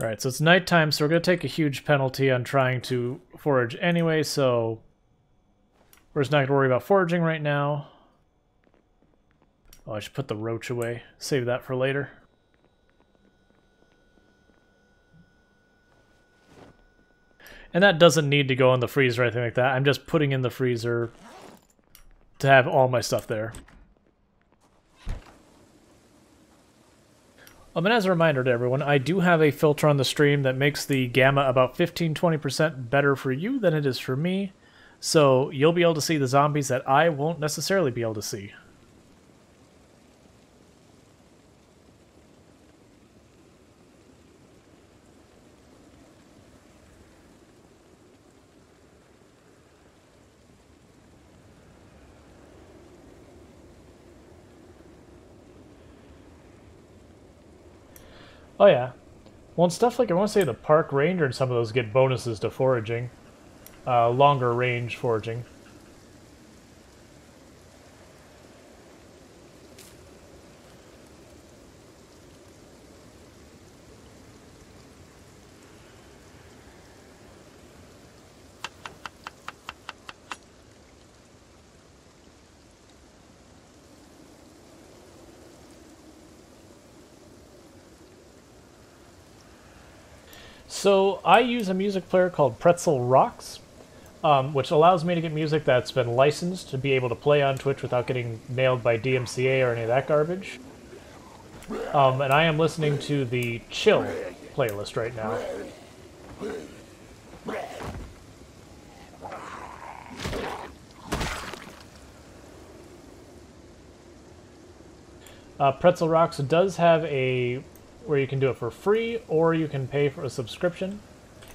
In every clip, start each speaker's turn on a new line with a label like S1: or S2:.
S1: Alright, so it's nighttime, so we're going to take a huge penalty on trying to forage anyway, so we're just not going to worry about foraging right now. Oh, I should put the roach away. Save that for later. And that doesn't need to go in the freezer or anything like that. I'm just putting in the freezer to have all my stuff there. And as a reminder to everyone, I do have a filter on the stream that makes the gamma about 15-20% better for you than it is for me. So you'll be able to see the zombies that I won't necessarily be able to see. Oh yeah. Well, and stuff like, I want to say the park ranger and some of those get bonuses to foraging. Longer range foraging. So I use a music player called Pretzel Rocks, which allows me to get music that's been licensed to be able to play on Twitch without getting nailed by DMCA or any of that garbage. And I am listening to the Chill playlist right now. Pretzel Rocks does have a where you can do it for free or you can pay for a subscription.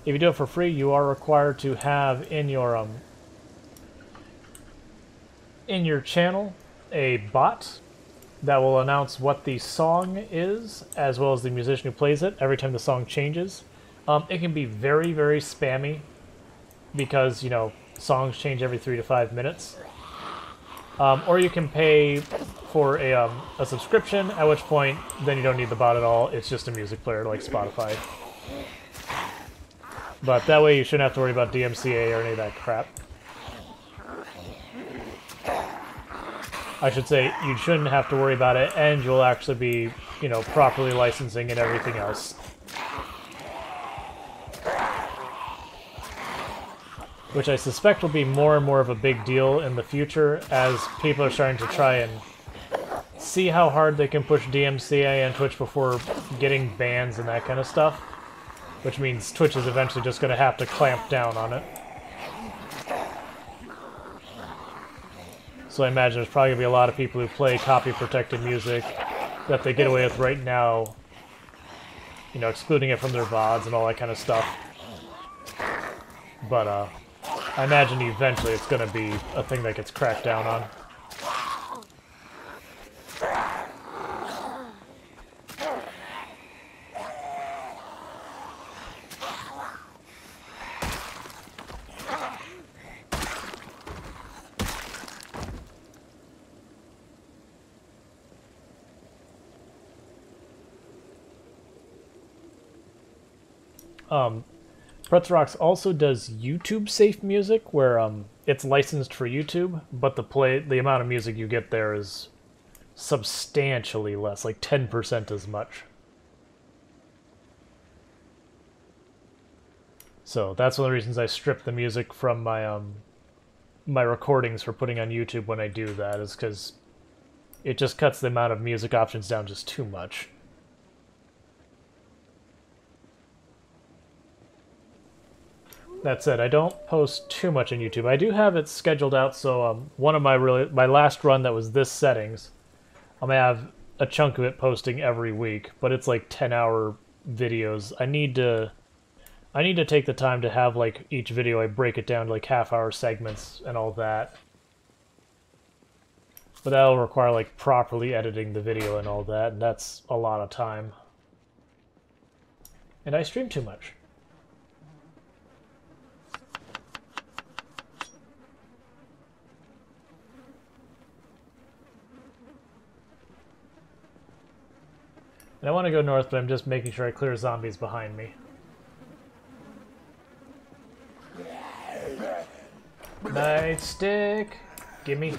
S1: If you do it for free, you are required to have in your channel a bot that will announce what the song is, as well as the musician who plays it every time the song changes. It can be very, very spammy because, you know, songs change every 3 to 5 minutes. Or you can pay for a subscription, at which point then you don't need the bot at all. It's just a music player like Spotify. But that way you shouldn't have to worry about DMCA or any of that crap. I should say you shouldn't have to worry about it, and you'll actually be, you know, properly licensing and everything else. Which I suspect will be more and more of a big deal in the future as people are starting to try and see how hard they can push DMCA and Twitch before getting bans and that kind of stuff. Which means Twitch is eventually just going to have to clamp down on it. So I imagine there's probably going to be a lot of people who play copy-protected music that they get away with right now, you know, excluding it from their VODs and all that kind of stuff. But, I imagine eventually it's going to be a thing that gets cracked down on. Pretzel Rocks also does YouTube safe music, where it's licensed for YouTube, but the amount of music you get there is substantially less, like 10% as much. So that's one of the reasons I strip the music from my my recordings for putting on YouTube when I do that, is because it just cuts the amount of music options down just too much. That said, I don't post too much on YouTube. I do have it scheduled out, so one of my last run that was this settings, I'm gonna have a chunk of it posting every week, but it's like 10-hour videos. I need to take the time to have like each video I break it down to like half-hour segments and all that. But that'll require like properly editing the video and all that, and that's a lot of time. And I stream too much. And I want to go north, but I'm just making sure I clear zombies behind me. Nightstick! Gimme.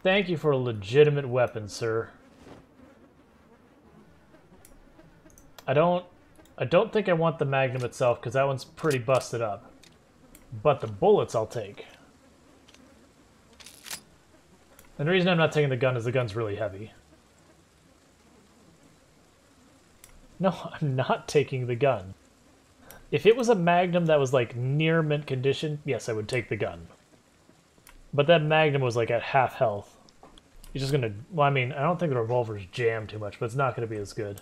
S1: Thank you for a legitimate weapon, sir. I don't think I want the Magnum itself, because that one's pretty busted up. But the bullets I'll take. And the reason I'm not taking the gun is the gun's really heavy. No, I'm not taking the gun. If it was a Magnum that was like near mint condition, yes, I would take the gun. But that Magnum was like at half health. You're just gonna... Well, I mean, I don't think the revolver's jammed too much, but it's not gonna be as good.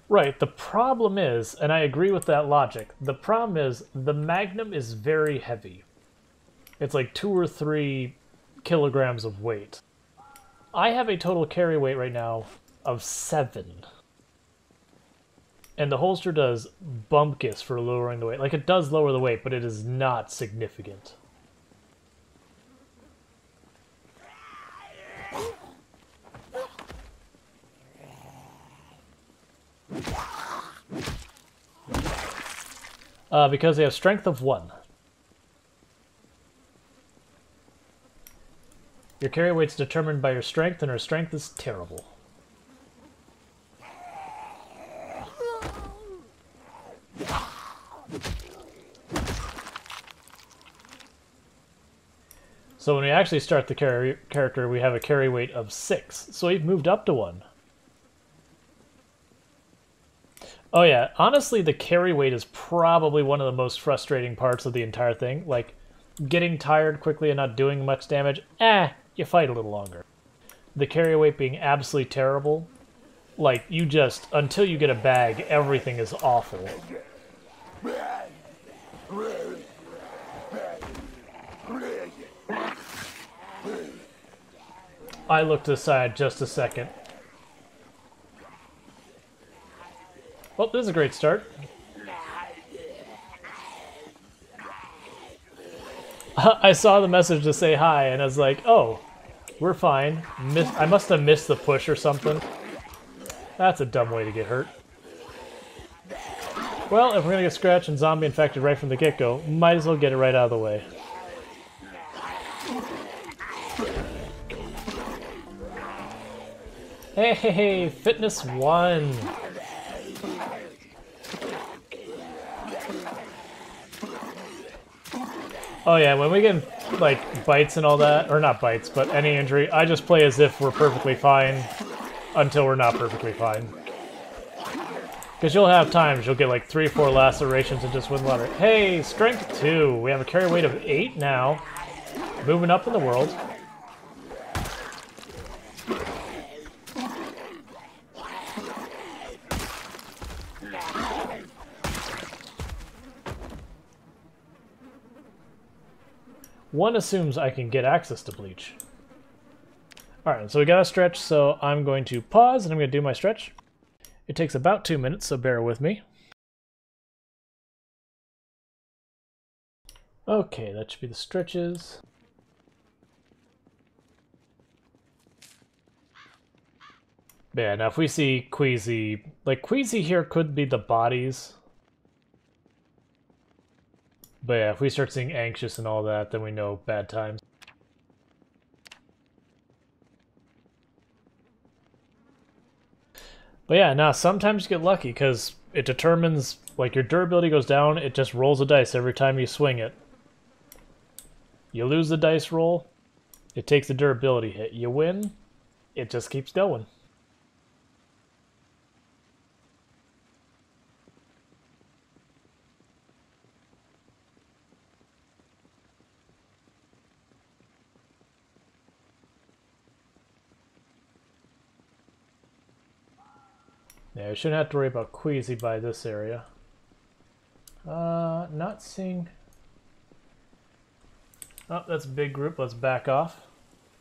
S1: Right, the problem is, and I agree with that logic, the problem is the Magnum is very heavy. It's like 2 or 3 kilograms of weight. I have a total carry weight right now of 7. And the holster does bumpkiss for lowering the weight. Like, it does lower the weight, but it is not significant. Because they have strength of 1. Your carry weight's determined by your strength, and her strength is terrible. So when we actually start the character, we have a carry weight of 6. So we've moved up to 1. Oh yeah, honestly, the carry weight is probably one of the most frustrating parts of the entire thing. Like, getting tired quickly and not doing much damage, you fight a little longer. The carry weight being absolutely terrible, like, you just, until you get a bag, everything is awful. I looked aside just a second. Well, this is a great start. I saw the message to say hi, and I was like, oh, we're fine. I must have missed the push or something. That's a dumb way to get hurt. Well, if we're gonna get scratched and zombie infected right from the get-go, might as well get it right out of the way. Hey, fitness 1. Oh yeah, when we get, like, bites and all that, or not bites, but any injury, I just play as if we're perfectly fine until we're not perfectly fine. Because you'll have times you'll get like 3 or 4 lacerations and just win water. Hey, strength 2. We have a carry weight of 8 now. Moving up in the world. One assumes I can get access to bleach. Alright, so we got a stretch, so I'm going to pause and I'm going to do my stretch. It takes about 2 minutes, so bear with me. Okay, that should be the stretches. But yeah, now if we see Queasy, like Queasy here could be the bodies. But yeah, if we start seeing anxious and all that, then we know bad times. But yeah, now sometimes you get lucky because it determines, like, your durability goes down, it just rolls a dice every time you swing it. You lose the dice roll, it takes a durability hit. You win, it just keeps going. Yeah, we shouldn't have to worry about Queasy by this area. Not seeing... Oh, that's a big group. Let's back off.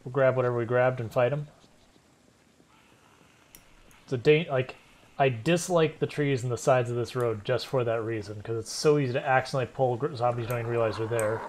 S1: We'll grab whatever we grabbed and fight them. It's a like, I dislike the trees and the sides of this road just for that reason, because it's so easy to accidentally pull zombies you don't even realize they're there.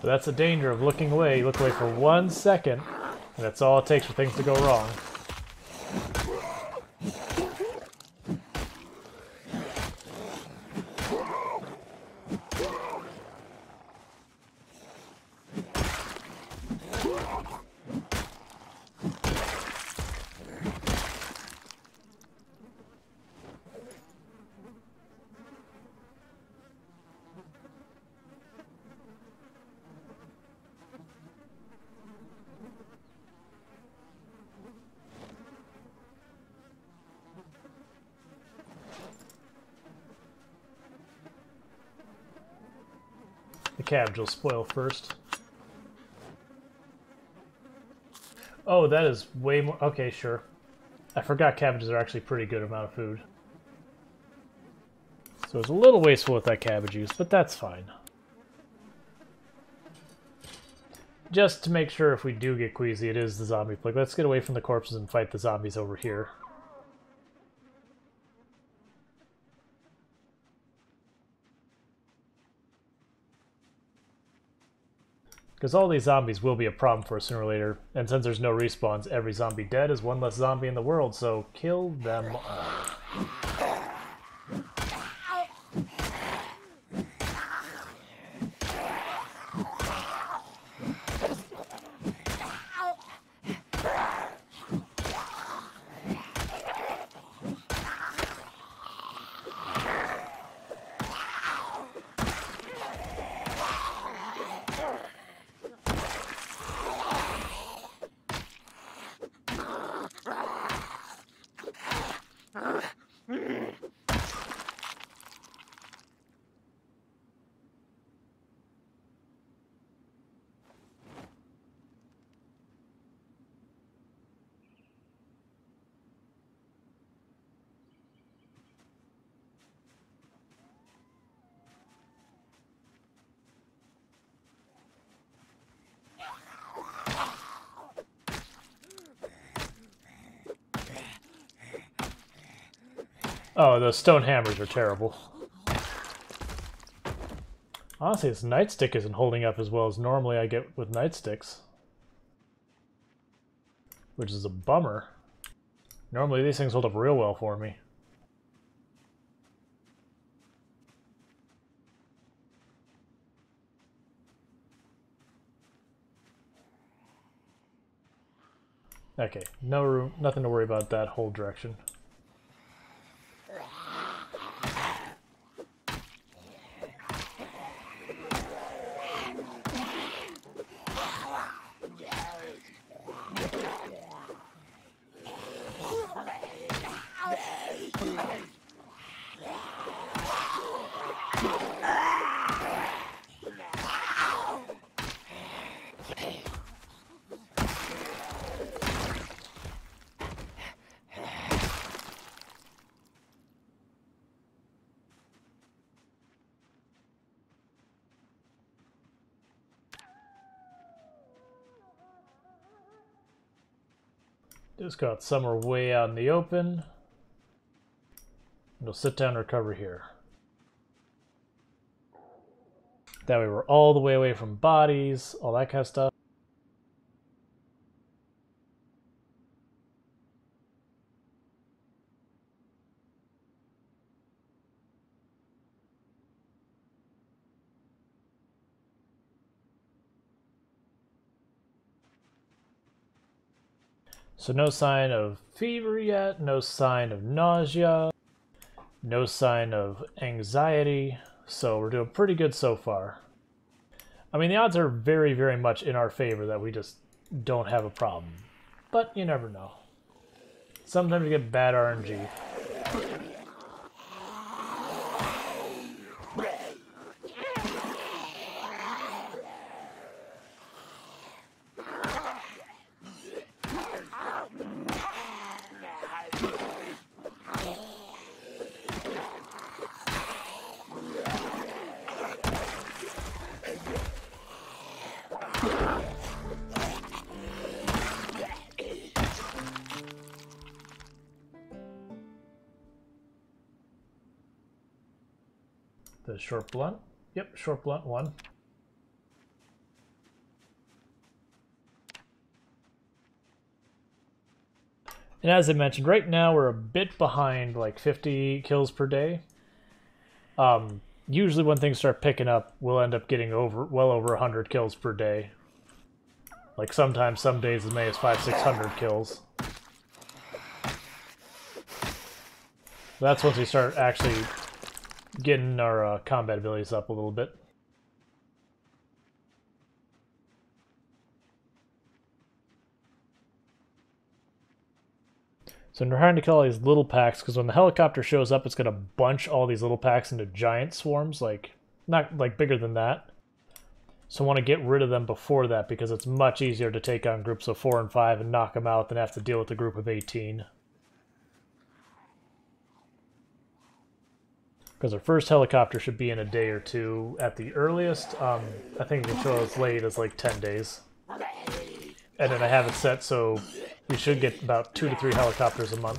S1: But that's the danger of looking away. You look away for 1 second, and that's all it takes for things to go wrong. The cabbage will spoil first. Oh, that is way more... Okay, sure. I forgot cabbages are actually a pretty good amount of food. So it's a little wasteful with that cabbage use, but that's fine. Just to make sure if we do get queasy, it is the zombie plague. Let's get away from the corpses and fight the zombies over here. Because all these zombies will be a problem for us sooner or later, and since there's no respawns, every zombie dead is one less zombie in the world, so kill them all. Oh, those stone hammers are terrible. Honestly, this nightstick isn't holding up as well as normally I get with nightsticks. Which is a bummer. Normally these things hold up real well for me. Okay, no room, nothing to worry about that whole direction. Just got somewhere way out in the open. We'll sit down and recover here. That way we're all the way away from bodies, all that kind of stuff. So no sign of fever yet, no sign of nausea, no sign of anxiety, so we're doing pretty good so far. I mean, the odds are very, very much in our favor that we just don't have a problem. But you never know. Sometimes you get bad RNG. The short blunt. Yep, short blunt 1. And as I mentioned, right now we're a bit behind like 50 kills per day. Usually when things start picking up, we'll end up getting well over 100 kills per day. Like sometimes, some days as many as 500-600 kills. That's once we start actually getting our combat abilities up a little bit. So we're trying to kill all these little packs, because when the helicopter shows up, it's going to bunch all these little packs into giant swarms, like, not like bigger than that. So I want to get rid of them before that, because it's much easier to take on groups of 4 and 5 and knock them out than have to deal with a group of 18. Because our first helicopter should be in a day or 2 at the earliest. I think we can show as late as like 10 days. And then I have it set so we should get about 2 to 3 helicopters a month.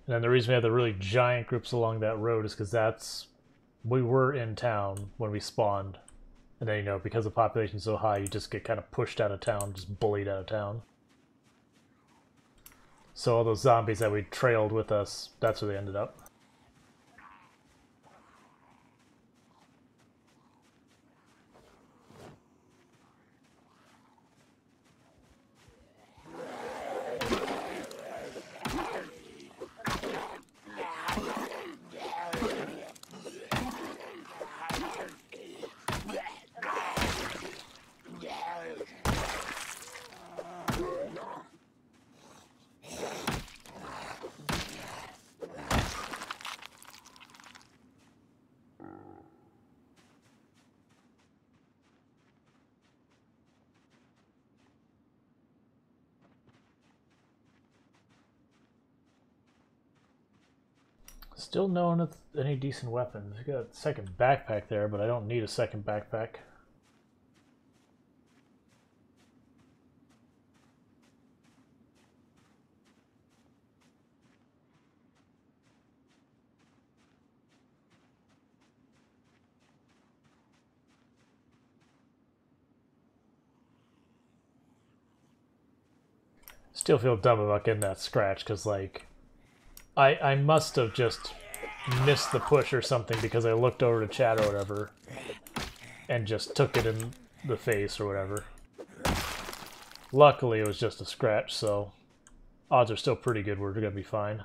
S1: And then the reason we have the really giant groups along that road is because we were in town when we spawned. And then, you know, because the population's so high, you just get kind of pushed out of town, just bullied out of town. So all those zombies that we trailed with us, that's where they ended up. Still no one with any decent weapons. I got a second backpack there, but I don't need a second backpack. Still feel dumb about getting that scratch, because, like, I must have just missed the push or something because I looked over to chat or whatever and just took it in the face or whatever. Luckily, it was just a scratch, so Odds are still pretty good we're gonna be fine.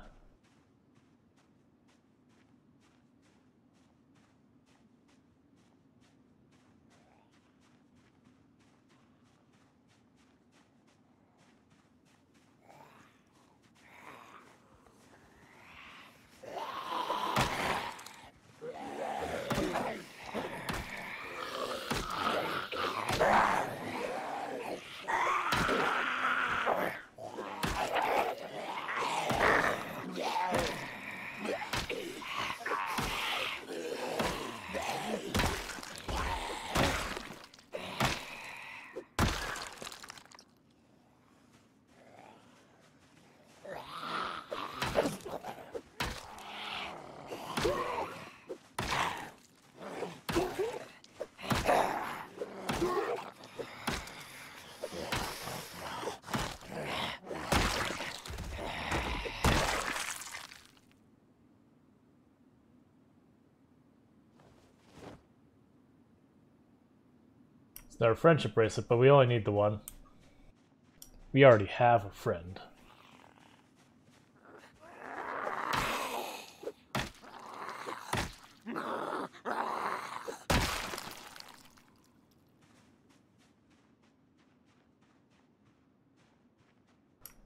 S1: It's our friendship bracelet, but we only need the one. We already have a friend.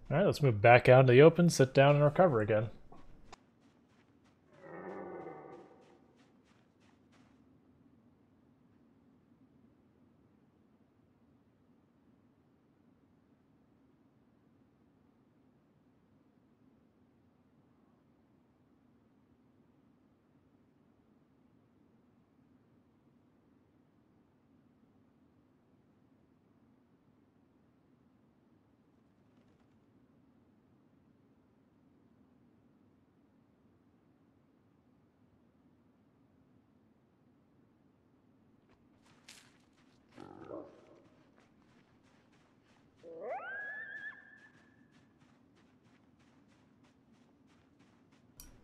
S1: Alright, let's move back out into the open, sit down, and recover again.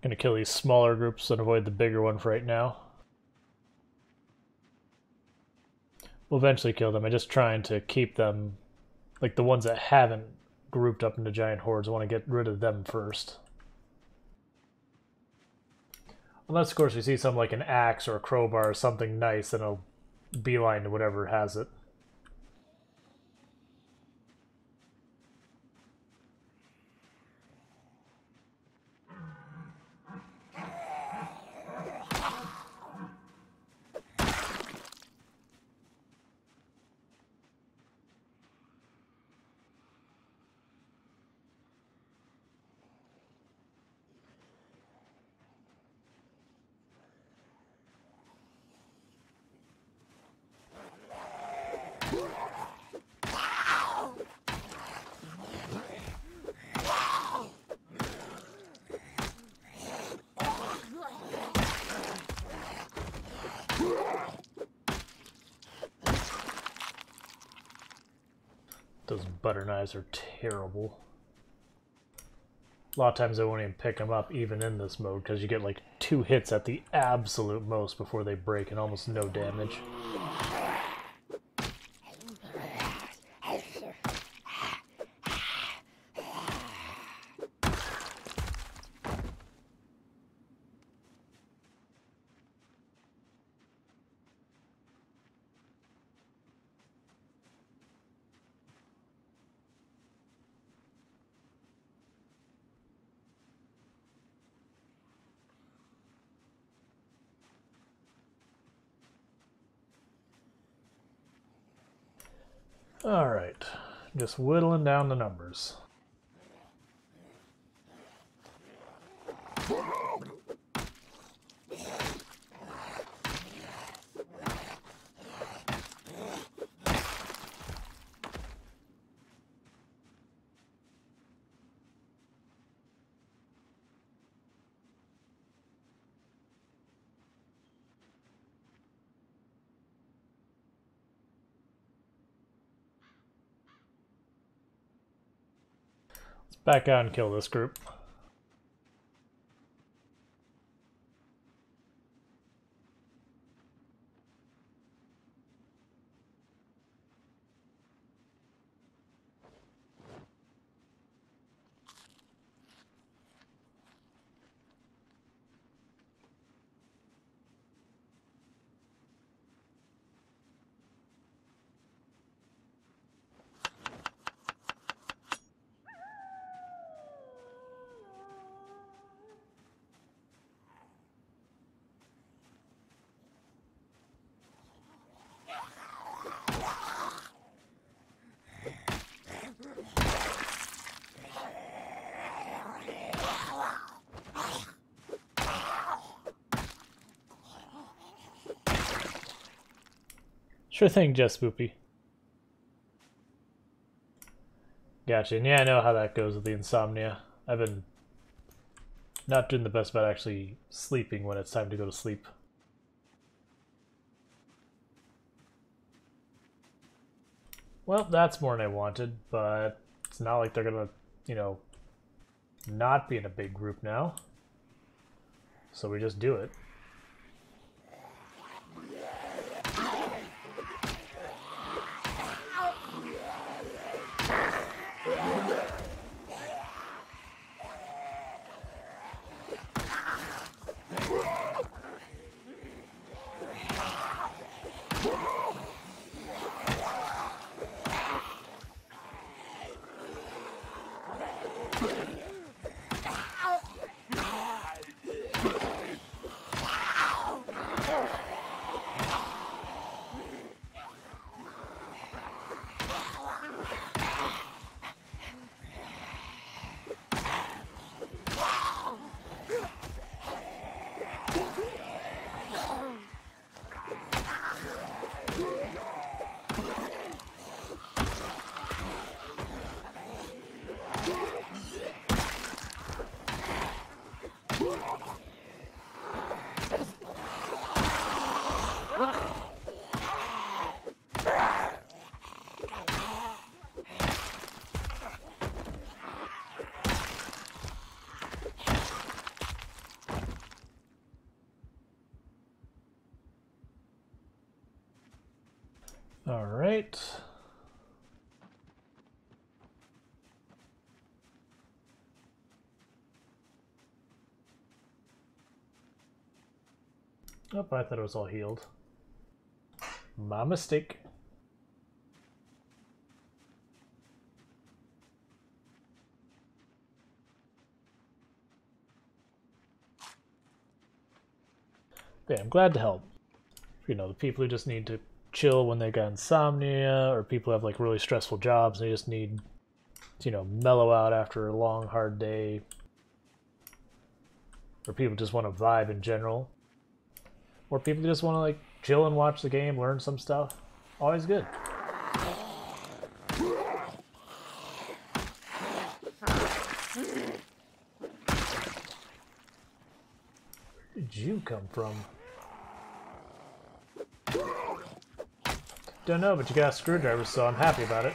S1: Gonna kill these smaller groups and avoid the bigger one for right now. We'll eventually kill them. I'm just trying to keep them, like the ones that haven't grouped up into giant hordes. I want to get rid of them first. Unless, of course, we see something like an axe or a crowbar or something nice, and I'll beeline to whatever has it. Those butter knives are terrible. A lot of times I won't even pick them up even in this mode because you get like 2 hits at the absolute most before they break and almost no damage. Alright, just whittling down the numbers. Back out and kill this group. Sure thing, Jess Spoopy. Gotcha. And yeah, I know how that goes with the insomnia. I've been not doing the best about actually sleeping when it's time to go to sleep. Well, that's more than I wanted, but it's not like they're gonna, you know, not be in a big group now. So we just do it. All right. Oh, I thought it was all healed. My mistake. Yeah, I'm glad to help. You know, the people who just need to chill when they got insomnia, or people who have like really stressful jobs, they just need to, you know, mellow out after a long, hard day. Or people just want to vibe in general. Or people just want to like chill and watch the game, learn some stuff. Always good. Where did you come from? Don't know, but you got a screwdriver, so I'm happy about it.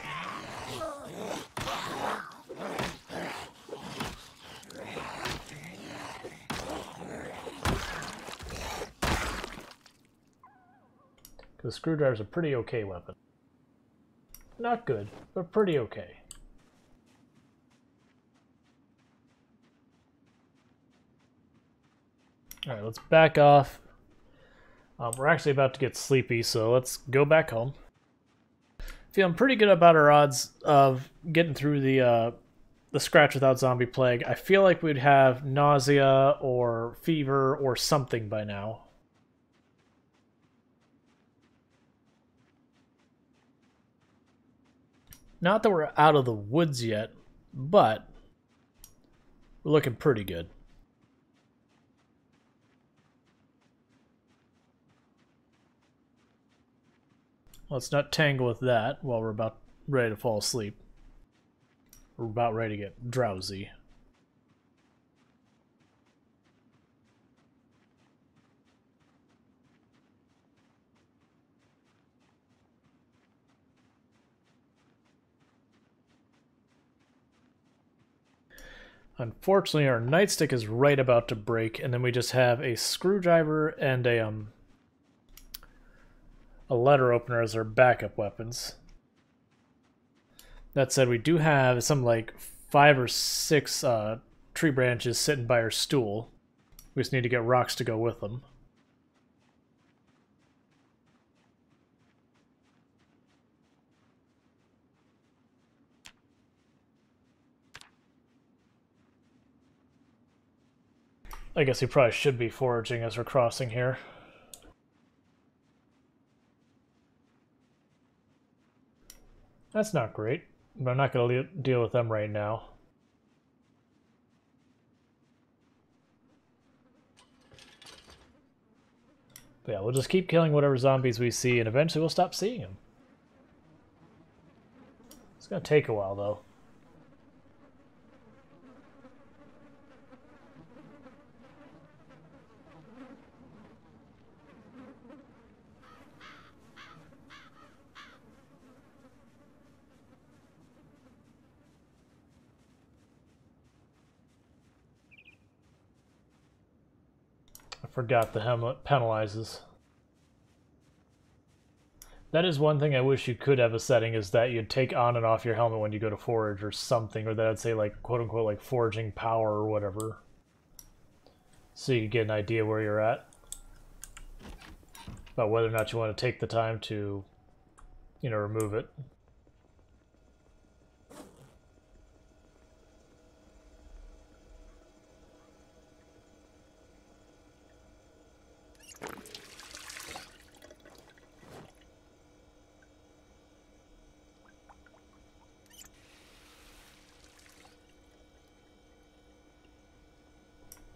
S1: Because screwdriver's a pretty okay weapon. Not good, but pretty okay. Alright, let's back off. We're actually about to get sleepy, so let's go back home. Feeling pretty good about our odds of getting through the scratch without zombie plague. I feel like we'd have nausea or fever or something by now. Not that we're out of the woods yet, but we're looking pretty good. Let's not tangle with that while we're about ready to fall asleep. We're about ready to get drowsy. Unfortunately, our nightstick is right about to break, and then we just have a screwdriver and a letter opener as our backup weapons. That said, we do have some like 5 or 6 tree branches sitting by our stool. We just need to get rocks to go with them. I guess we probably should be foraging as we're crossing here. That's not great, but I'm not going to deal with them right now. But yeah, we'll just keep killing whatever zombies we see, and eventually we'll stop seeing them. It's gonna take a while, though. I forgot the helmet penalizes. That is one thing I wish you could have a setting, is that you'd take on and off your helmet when you go to forage or something, or that I'd say like quote-unquote like foraging power or whatever. So you get an idea where you're at. About whether or not you want to take the time to, you know, remove it.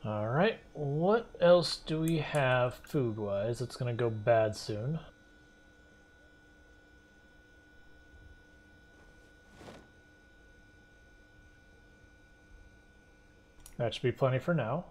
S1: Alright, what else do we have food-wise? It's gonna go bad soon. That should be plenty for now.